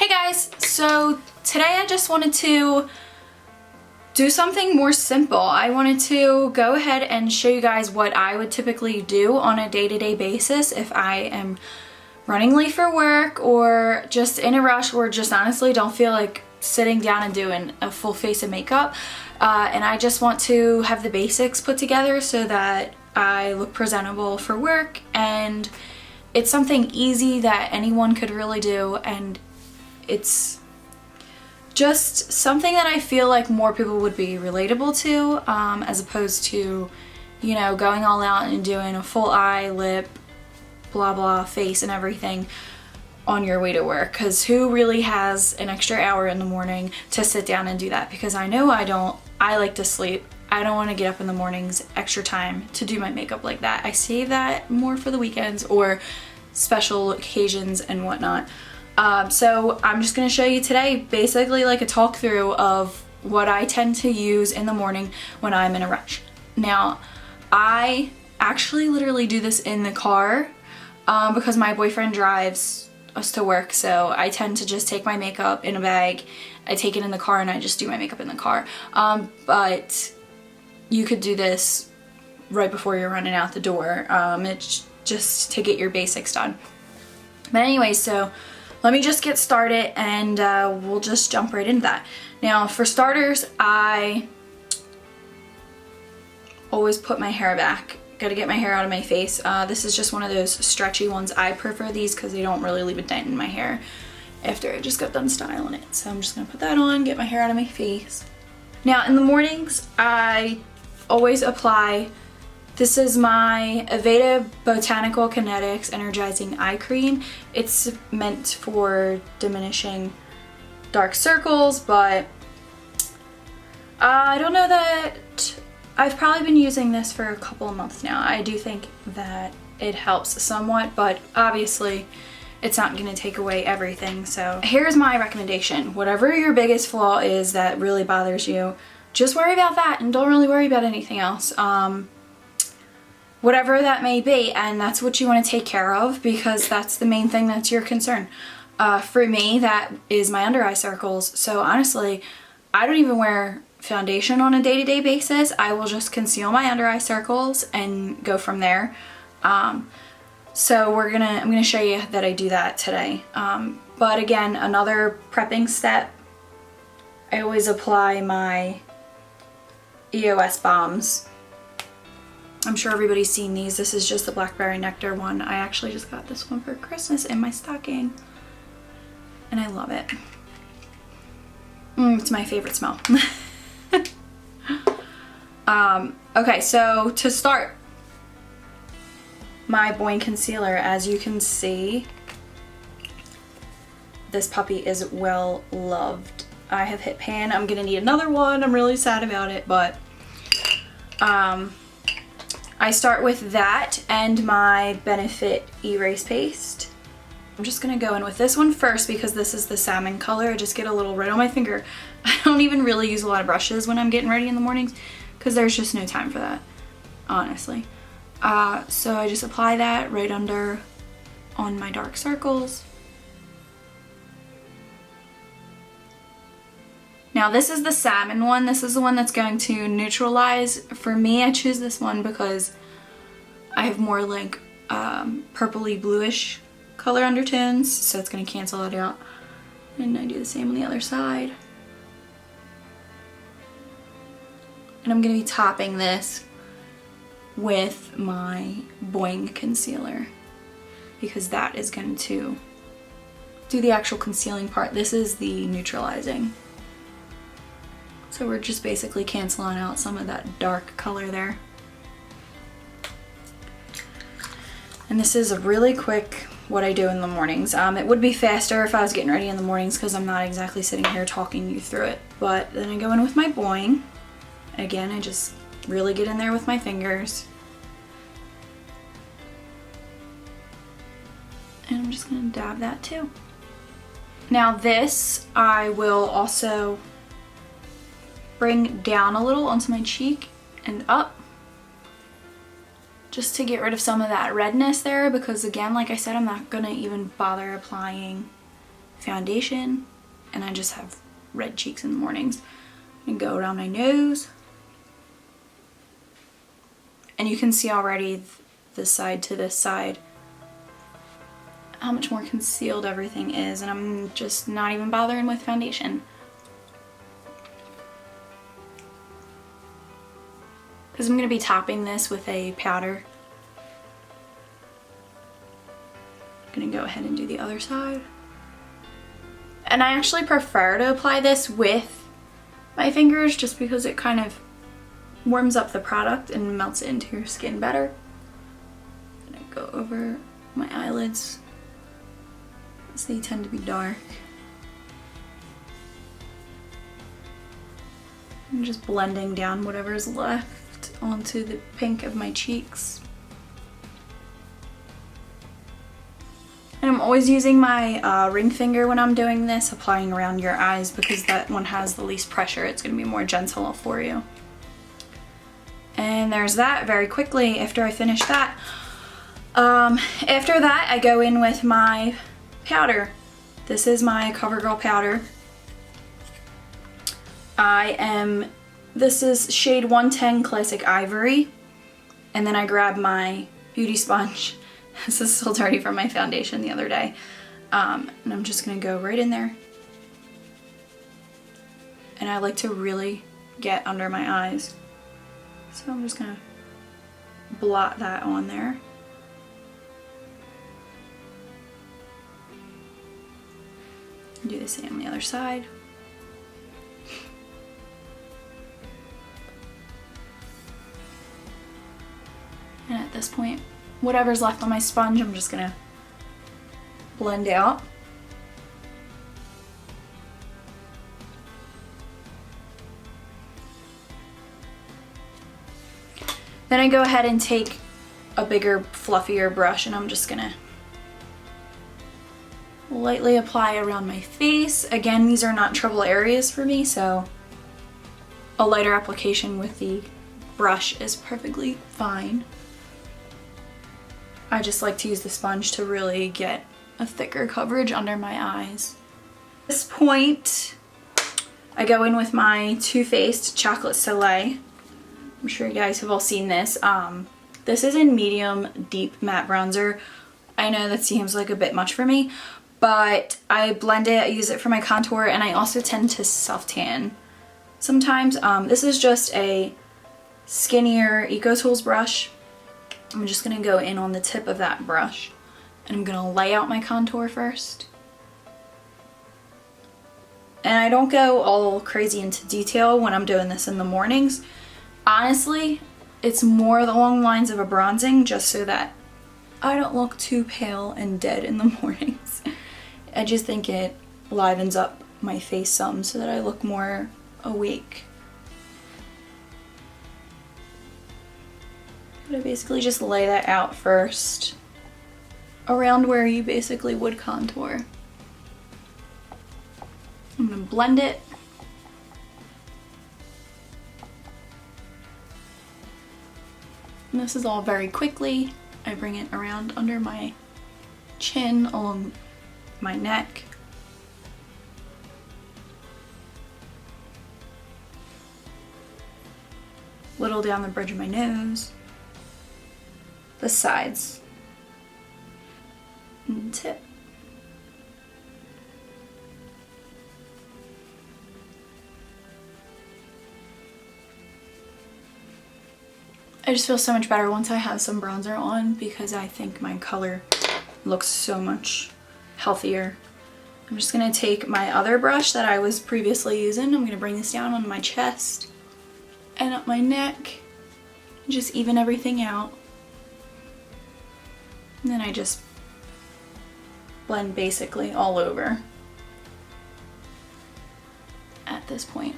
Hey guys, so today I just wanted to do something more simple. I wanted to go ahead and show you guys what I would typically do on a day-to-day basis if I am running late for work or just in a rush or just honestly don't feel like sitting down and doing a full face of makeup. And I just want to have the basics put together so that I look presentable for work, and it's something easy that anyone could really do, and it's just something that I feel like more people would be relatable to, as opposed to, you know, going all out and doing a full eye, lip, blah blah, face and everything on your way to work. Because who really has an extra hour in the morning to sit down and do that? Because I know I don't. I like to sleep. I don't want to get up in the mornings extra time to do my makeup like that. I save that more for the weekends or special occasions and whatnot. So I'm just going to show you today basically like a talk through of what I tend to use in the morning when I'm in a rush. Now, I actually literally do this in the car because my boyfriend drives us to work, so I tend to just take my makeup in a bag, I take it in the car, and I just do my makeup in the car. But you could do this right before you're running out the door. It's just to get your basics done. But anyway, so let me just get started and we'll just jump right into that. Now, for starters, I always put my hair back. Gotta get my hair out of my face. This is just one of those stretchy ones. I prefer these because they don't really leave a dent in my hair after I just got done styling it. So I'm just gonna put that on, get my hair out of my face. Now, in the mornings, I always apply, this is my Aveda Botanical Kinetics Energizing Eye Cream. It's meant for diminishing dark circles, but I don't know that I've probably been using this for a couple of months now. I do think that it helps somewhat, but obviously it's not going to take away everything. So here's my recommendation. Whatever your biggest flaw is that really bothers you, just worry about that and don't really worry about anything else. Whatever that may be, and that's what you want to take care of because that's the main thing that's your concern. For me, that is my under eye circles. So honestly, I don't even wear foundation on a day-to-day basis. I will just conceal my under eye circles and go from there. So I'm gonna show you that I do that today. But again, another prepping step, I always apply my EOS Balms. I'm sure everybody's seen these. This is just the Blackberry Nectar one. I actually just got this one for Christmas in my stocking, and I love it. It's my favorite smell. Okay, so to start, my Boing concealer, as you can see, this puppy is well loved. I have hit pan. I'm gonna need another one. I'm really sad about it, but I start with that and my Benefit Erase Paste. I'm just gonna go in with this one first because this is the salmon color. I just get a little red on my finger. I don't even really use a lot of brushes when I'm getting ready in the mornings because there's just no time for that, honestly. So I just apply that right under on my dark circles. Now this is the salmon one. This is the one that's going to neutralize. For me, I choose this one because I have more like purpley bluish color undertones, so it's going to cancel it out. And I do the same on the other side. And I'm going to be topping this with my Boing concealer because that is going to do the actual concealing part. This is the neutralizing. So we're just basically canceling out some of that dark color there. And this is a really quick what I do in the mornings. It would be faster if I was getting ready in the mornings because I'm not exactly sitting here talking you through it. But then I go in with my Boing. Again, I just really get in there with my fingers. And I'm just going to dab that too. Now this I will also bring down a little onto my cheek and up, just to get rid of some of that redness there, because again, like I said, I'm not gonna even bother applying foundation, and I just have red cheeks in the mornings, and go around my nose. And you can see already this side to this side how much more concealed everything is, and I'm just not even bothering with foundation. Because I'm going to be topping this with a powder. I'm going to go ahead and do the other side. And I actually prefer to apply this with my fingers just because it kind of warms up the product and melts it into your skin better. I'm going to go over my eyelids. They tend to be dark. I'm just blending down whatever's left onto the pink of my cheeks. And I'm always using my ring finger when I'm doing this, applying around your eyes, because that one has the least pressure. It's going to be more gentle for you. And there's that very quickly after I finish that. After that, I go in with my powder. This is my Covergirl powder. This is shade 110 Classic Ivory. And then I grab my beauty sponge. This is still dirty from my foundation the other day. And I'm just gonna go right in there. And I like to really get under my eyes. So I'm just gonna blot that on there. Do the same on the other side. And at this point, whatever's left on my sponge, I'm just gonna blend out. Then I go ahead and take a bigger, fluffier brush, and I'm just gonna lightly apply around my face. Again, these are not trouble areas for me, so a lighter application with the brush is perfectly fine. I just like to use the sponge to really get a thicker coverage under my eyes. At this point, I go in with my Too Faced Chocolate Soleil. I'm sure you guys have all seen this. This is in medium deep matte bronzer. I know that seems like a bit much for me, but I blend it, I use it for my contour, and I also tend to self-tan sometimes. This is just a skinnier EcoTools brush. I'm just gonna go in on the tip of that brush, and I'm gonna lay out my contour first. And I don't go all crazy into detail when I'm doing this in the mornings. Honestly, it's more along the lines of a bronzing, just so that I don't look too pale and dead in the mornings. I just think it livens up my face some so that I look more awake. But I basically just lay that out first, around where you basically would contour. I'm gonna blend it. And this is all very quickly. I bring it around under my chin, along my neck. Little down the bridge of my nose. The sides. And the tip. I just feel so much better once I have some bronzer on, because I think my color looks so much healthier. I'm just gonna take my other brush that I was previously using. I'm gonna bring this down on my chest and up my neck and just even everything out. And then I just blend basically all over at this point.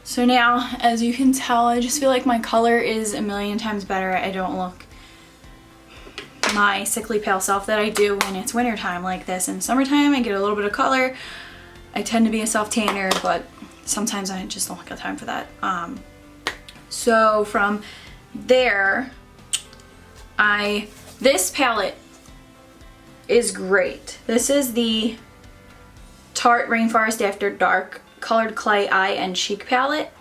So now, as you can tell, I just feel like my color is a million times better. I don't look my sickly pale self that I do when it's wintertime like this. In summertime, I get a little bit of color. I tend to be a self-tanner, but sometimes I just don't have time for that. So from there, this palette is great. This is the Tarte Rainforest After Dark Colored Clay Eye and Cheek Palette.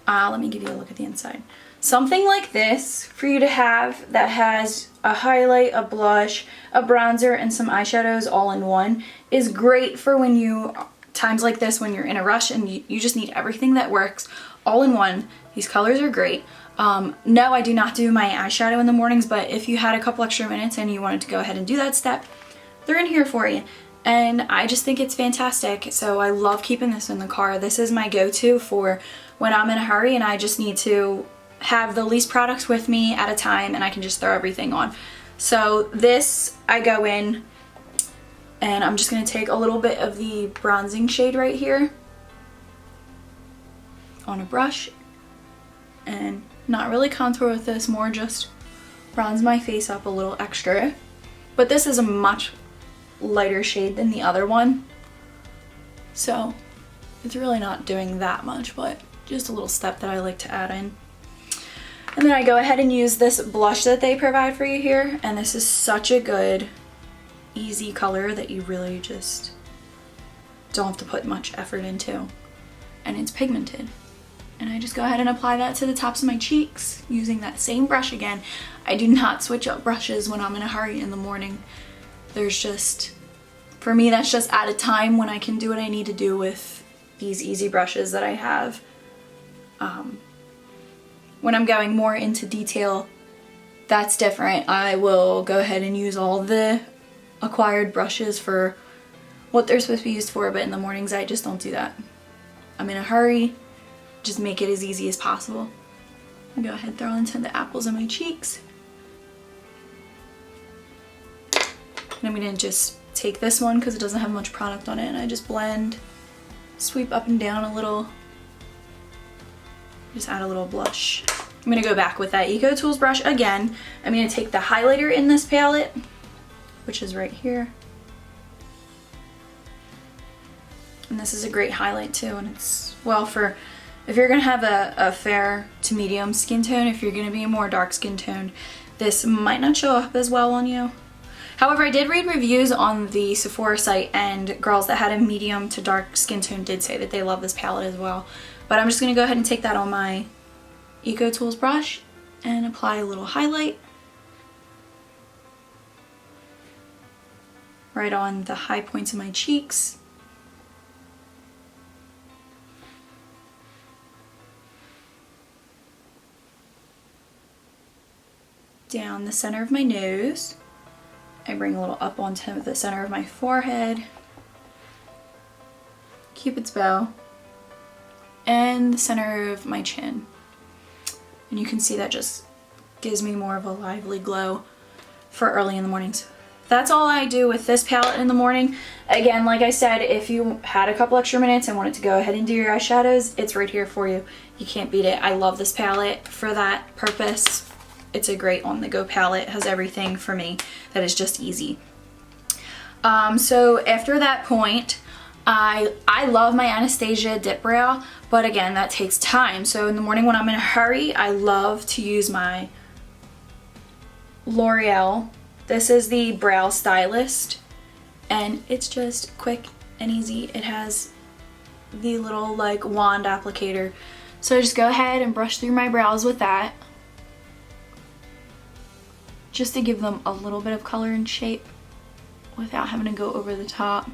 Let me give you a look at the inside. Something like this for you to have that has a highlight, a blush, a bronzer, and some eyeshadows all in one is great for when you, times like this when you're in a rush and you just need everything that works all in one. These colors are great. No, I do not do my eyeshadow in the mornings, but if you had a couple extra minutes and you wanted to go ahead and do that step, they're in here for you. And I just think it's fantastic. So I love keeping this in the car. This is my go-to for when I'm in a hurry and I just need to have the least products with me at a time and I can just throw everything on. So this, I go in and I'm just going to take a little bit of the bronzing shade right here on a brush and not really contour with this, more just bronze my face up a little extra. But this is a much lighter shade than the other one, so it's really not doing that much, but just a little step that I like to add in. And then I go ahead and use this blush that they provide for you here, and this is such a good easy color that you really just don't have to put much effort into, and it's pigmented. And I just go ahead and apply that to the tops of my cheeks using that same brush again. I do not switch up brushes when I'm in a hurry in the morning. There's just, for me, that's just at a time when I can do what I need to do with these easy brushes that I have. When I'm going more into detail, that's different. I will go ahead and use all the acquired brushes for what they're supposed to be used for, but in the mornings I just don't do that. I'm in a hurry, just make it as easy as possible. I'll go ahead and throw into the apples of my cheeks. And I'm gonna just take this one because it doesn't have much product on it, and I just blend, sweep up and down a little, just add a little blush. I'm gonna go back with that Eco Tools brush again. I'm gonna take the highlighter in this palette, which is right here. And this is a great highlight too, and it's, well, for if you're gonna have a fair to medium skin tone, if you're gonna be more dark skin toned, this might not show up as well on you. However, I did read reviews on the Sephora site, and girls that had a medium to dark skin tone did say that they love this palette as well. But I'm just going to go ahead and take that on my Eco Tools brush and apply a little highlight right on the high points of my cheeks. Down the center of my nose. I bring a little up onto the center of my forehead, Cupid's bow, and the center of my chin. And you can see that just gives me more of a lively glow for early in the mornings. That's all I do with this palette in the morning. Again, like I said, if you had a couple extra minutes and wanted to go ahead and do your eyeshadows, it's right here for you. You can't beat it. I love this palette for that purpose. It's a great on-the-go palette. It has everything for me that is just easy. So after that point, I love my Anastasia Dip Brow, but again, that takes time. So in the morning when I'm in a hurry, I love to use my Loreal. This is the Brow Stylist, and it's just quick and easy. It has the little like wand applicator. So I just go ahead and brush through my brows with that, just to give them a little bit of color and shape without having to go over the top.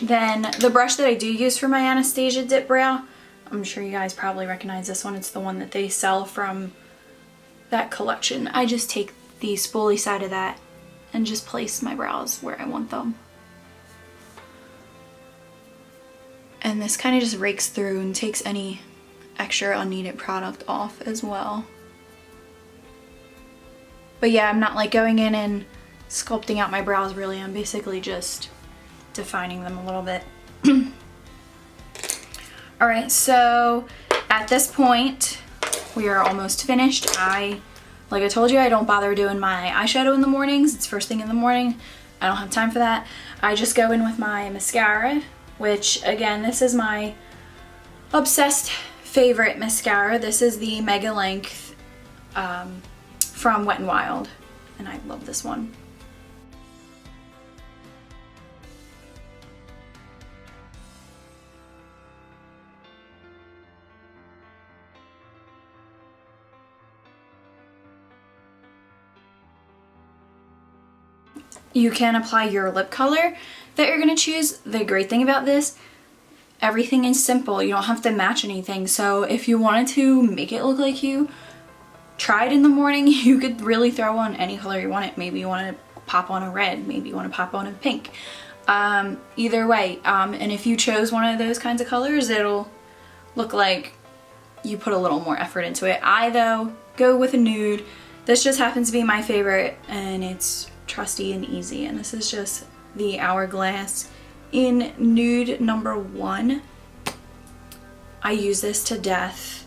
Then the brush that I do use for my Anastasia Dip Brow, I'm sure you guys probably recognize this one. It's the one that they sell from that collection. I just take the spoolie side of that and just place my brows where I want them. And this kind of just rakes through and takes any extra unneeded product off as well. But yeah, I'm not like going in and sculpting out my brows really. I'm basically just defining them a little bit. Alright, so at this point, we are almost finished. Like I told you, I don't bother doing my eyeshadow in the mornings. It's first thing in the morning. I don't have time for that. I just go in with my mascara, which again, this is my Obsessed favorite mascara. This is the Mega Length from Wet n Wild, and I love this one. You can apply your lip color that you're going to choose. The great thing about this, everything is simple. You don't have to match anything. So if you wanted to make it look like you tried in the morning, you could really throw on any color you want. Maybe you want to pop on a red, maybe you want to pop on a pink. Either way, and if you chose one of those kinds of colors, it'll look like you put a little more effort into it. I, though, go with a nude. This just happens to be my favorite, and it's trusty and easy, and this is just the Hourglass in Nude #1. I use this to death.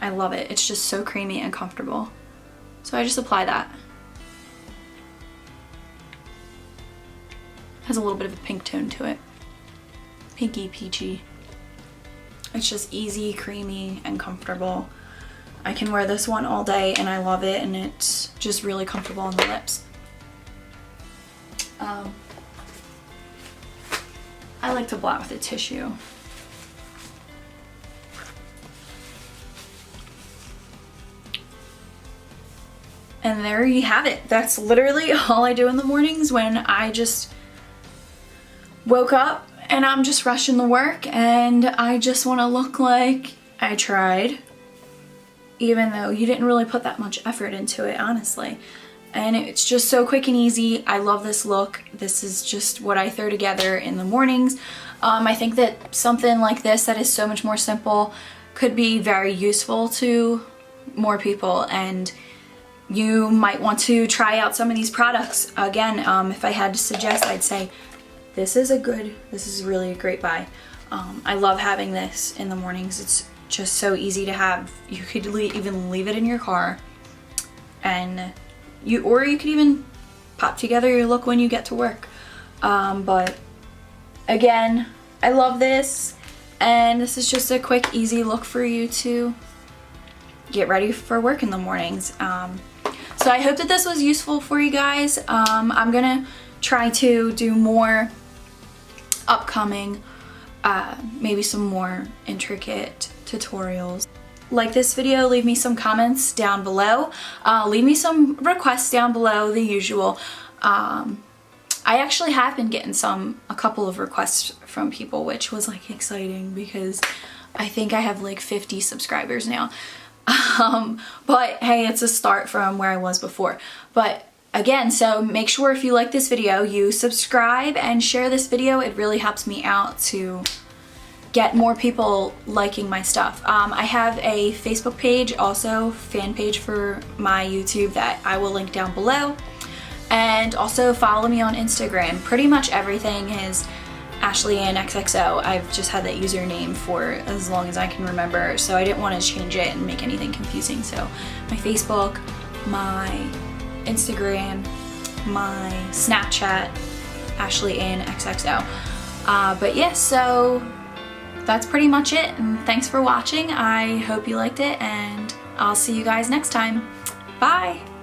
I love it. It's just so creamy and comfortable. So I just apply that. Has a little bit of a pink tone to it. Pinky peachy. It's just easy, creamy, and comfortable. I can wear this one all day and I love it, and it's just really comfortable on the lips. I like to blot with a tissue. And there you have it. That's literally all I do in the mornings when I just woke up and I'm just rushing to work and I just want to look like I tried, even though you didn't really put that much effort into it, honestly. And it's just so quick and easy. I love this look. This is just what I throw together in the mornings. I think that something like this that is so much more simple could be very useful to more people, and you might want to try out some of these products. Again, if I had to suggest, I'd say this is really a great buy. I love having this in the mornings. It's just so easy to have. You could even leave it in your car, and you could even pop together your look when you get to work. But again, I love this, and this is just a quick, easy look for you to get ready for work in the mornings. So I hope that this was useful for you guys. I'm gonna try to do more upcoming, maybe some more intricate tutorials. Like this video, leave me some comments down below. Leave me some requests down below, the usual. I actually have been getting a couple of requests from people, which was like exciting because I think I have like 50 subscribers now. But hey, it's a start from where I was before. But again, so make sure if you like this video, you subscribe and share this video. It really helps me out to get more people liking my stuff. I have a Facebook page, also fan page for my YouTube that I will link down below. And also follow me on Instagram. Pretty much everything is AshleyAnnXXO. I've just had that username for as long as I can remember, so I didn't want to change it and make anything confusing. So my Facebook, my Instagram, my Snapchat, AshleyAnnXXO. But yeah, so that's pretty much it, and thanks for watching. I hope you liked it, and I'll see you guys next time. Bye!